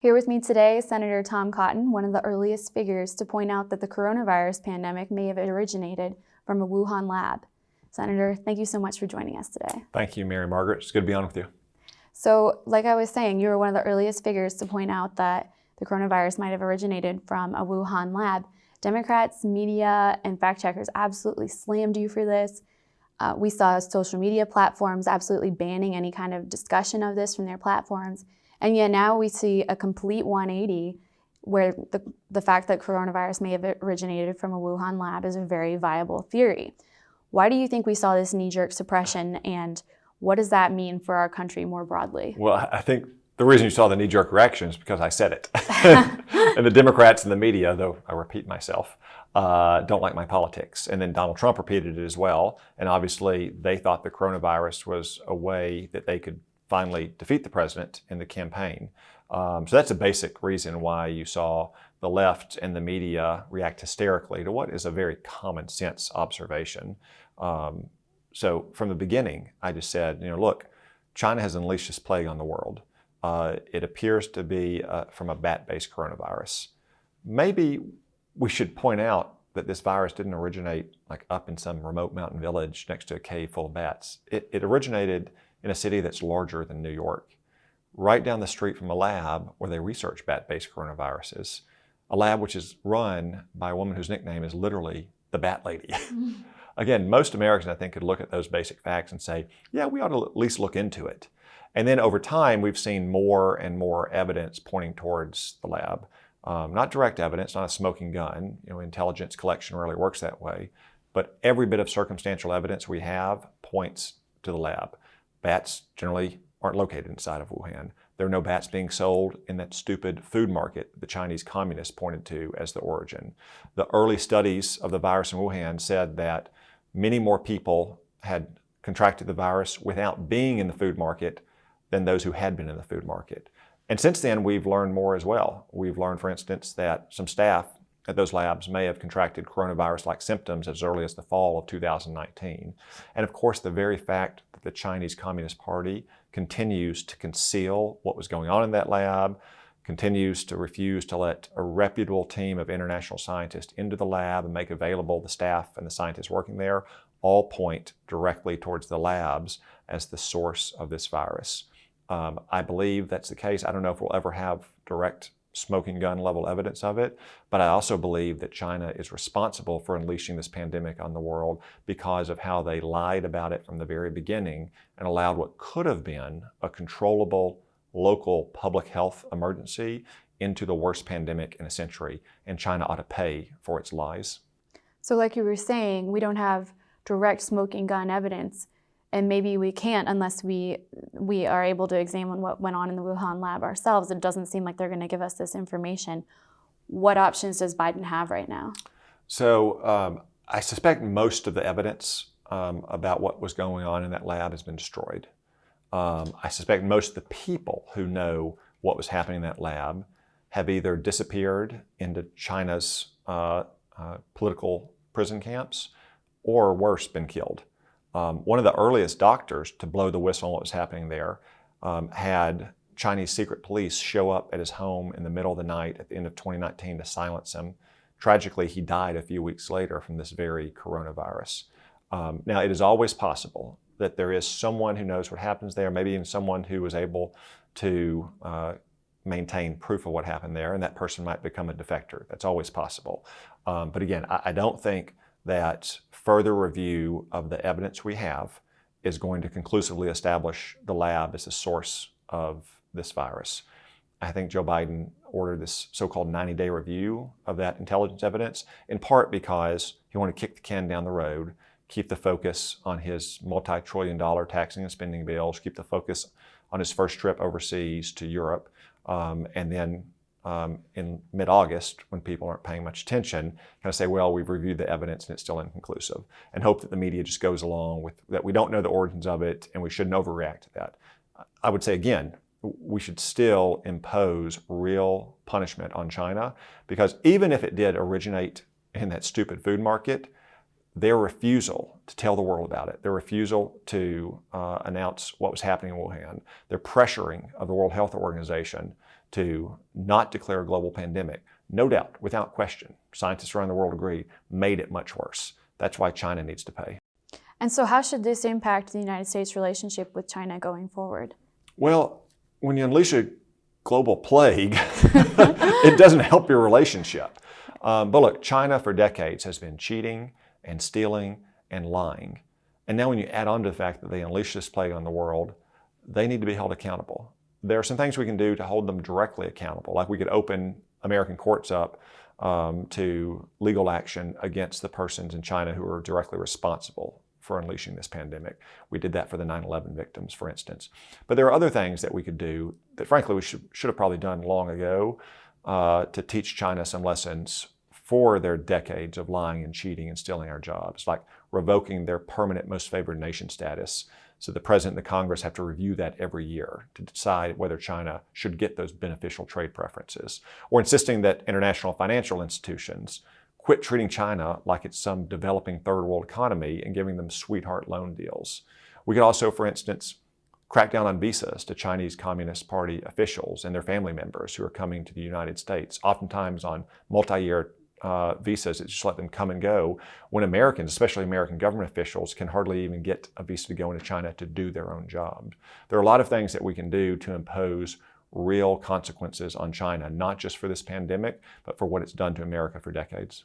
Here with me today, Senator Tom Cotton, one of the earliest figures to point out that the coronavirus pandemic may have originated from a Wuhan lab. Senator, thank you so much for joining us today. Thank you, Mary Margaret. It's good to be on with you. So, like I was saying, you were one of the earliest figures to point out that the coronavirus might have originated from a Wuhan lab. Democrats, media, and fact checkers absolutely slammed you for this. We saw social media platforms absolutely banning any kind of discussion of this from their platforms. And yet now we see a complete 180 where the fact that coronavirus may have originated from a Wuhan lab is a very viable theory. Why do you think we saw this knee-jerk suppression, and what does that mean for our country more broadly? Well, I think the reason you saw the knee-jerk reaction is because I said it. And the Democrats and the media, though I repeat myself, don't like my politics. And then Donald Trump repeated it as well. And obviously they thought the coronavirus was a way that they could finally defeat the president in the campaign. So that's a basic reason why you saw the left and the media react hysterically to what is a very common sense observation. So from the beginning, I just said, look, China has unleashed this plague on the world. It appears to be from a bat-based coronavirus. Maybe we should point out that this virus didn't originate like up in some remote mountain village next to a cave full of bats. It originated in a city that's larger than New York, right down the street from a lab where they research bat-based coronaviruses, a lab which is run by a woman whose nickname is literally the Bat Lady. Again, most Americans, I think, could look at those basic facts and say, yeah, we ought to at least look into it. And then over time, we've seen more and more evidence pointing towards the lab. Not direct evidence, not a smoking gun. Intelligence collection rarely works that way. But every bit of circumstantial evidence we have points to the lab. Bats generally aren't located inside of Wuhan. There are no bats being sold in that stupid food market the Chinese communists pointed to as the origin. The early studies of the virus in Wuhan said that many more people had contracted the virus without being in the food market than those who had been in the food market. And since then, we've learned more as well. We've learned, for instance, that some staff at those labs may have contracted coronavirus-like symptoms as early as the fall of 2019. And of course, the very fact that the Chinese Communist Party continues to conceal what was going on in that lab, continues to refuse to let a reputable team of international scientists into the lab and make available the staff and the scientists working there, all point directly towards the labs as the source of this virus. I believe that's the case. I don't know if we'll ever have direct smoking gun level evidence of it, but I also believe that China is responsible for unleashing this pandemic on the world because of how they lied about it from the very beginning and allowed what could have been a controllable local public health emergency into the worst pandemic in a century, and China ought to pay for its lies. So like you were saying, we don't have direct smoking gun evidence, and maybe we can't unless we are able to examine what went on in the Wuhan lab ourselves. It doesn't seem like they're going to give us this information. What options does Biden have right now? So I suspect most of the evidence about what was going on in that lab has been destroyed. I suspect most of the people who know what was happening in that lab have either disappeared into China's political prison camps or worse, been killed. One of the earliest doctors to blow the whistle on what was happening there had Chinese secret police show up at his home in the middle of the night at the end of 2019 to silence him. Tragically, he died a few weeks later from this very coronavirus. Now, it is always possible that there is someone who knows what happens there, maybe even someone who was able to maintain proof of what happened there, and that person might become a defector. That's always possible. But again, I don't think that further review of the evidence we have is going to conclusively establish the lab as the source of this virus. I think Joe Biden ordered this so-called 90-day review of that intelligence evidence, in part because he wanted to kick the can down the road, keep the focus on his multi-trillion-dollar taxing and spending bills, keep the focus on his first trip overseas to Europe, and then in mid-August, when people aren't paying much attention, kind of say, well, we've reviewed the evidence and it's still inconclusive, and hope that the media just goes along with that. We don't know the origins of it and we shouldn't overreact to that. I would say, again, we should still impose real punishment on China, because even if it did originate in that stupid food market, their refusal to tell the world about it, their refusal to announce what was happening in Wuhan, their pressuring of the World Health Organization to not declare a global pandemic, no doubt, without question, scientists around the world agree, made it much worse. That's why China needs to pay. And so how should this impact the United States' relationship with China going forward? Well, when you unleash a global plague, it doesn't help your relationship. But look, China for decades has been cheating and stealing and lying. And now when you add on to the fact that they unleashed this plague on the world, they need to be held accountable. There are some things we can do to hold them directly accountable, like we could open American courts up to legal action against the persons in China who are directly responsible for unleashing this pandemic. We did that for the 9/11 victims, for instance. But there are other things that we could do that, frankly, we should have probably done long ago to teach China some lessons for their decades of lying and cheating and stealing our jobs, like revoking their permanent most favored nation status. So the President and the Congress have to review that every year to decide whether China should get those beneficial trade preferences, or insisting that international financial institutions quit treating China like it's some developing third world economy and giving them sweetheart loan deals. We could also, for instance, crack down on visas to Chinese Communist Party officials and their family members who are coming to the United States, oftentimes on multi-year visas that just let them come and go, when Americans, especially American government officials, can hardly even get a visa to go into China to do their own job. There are a lot of things that we can do to impose real consequences on China, not just for this pandemic, but for what it's done to America for decades.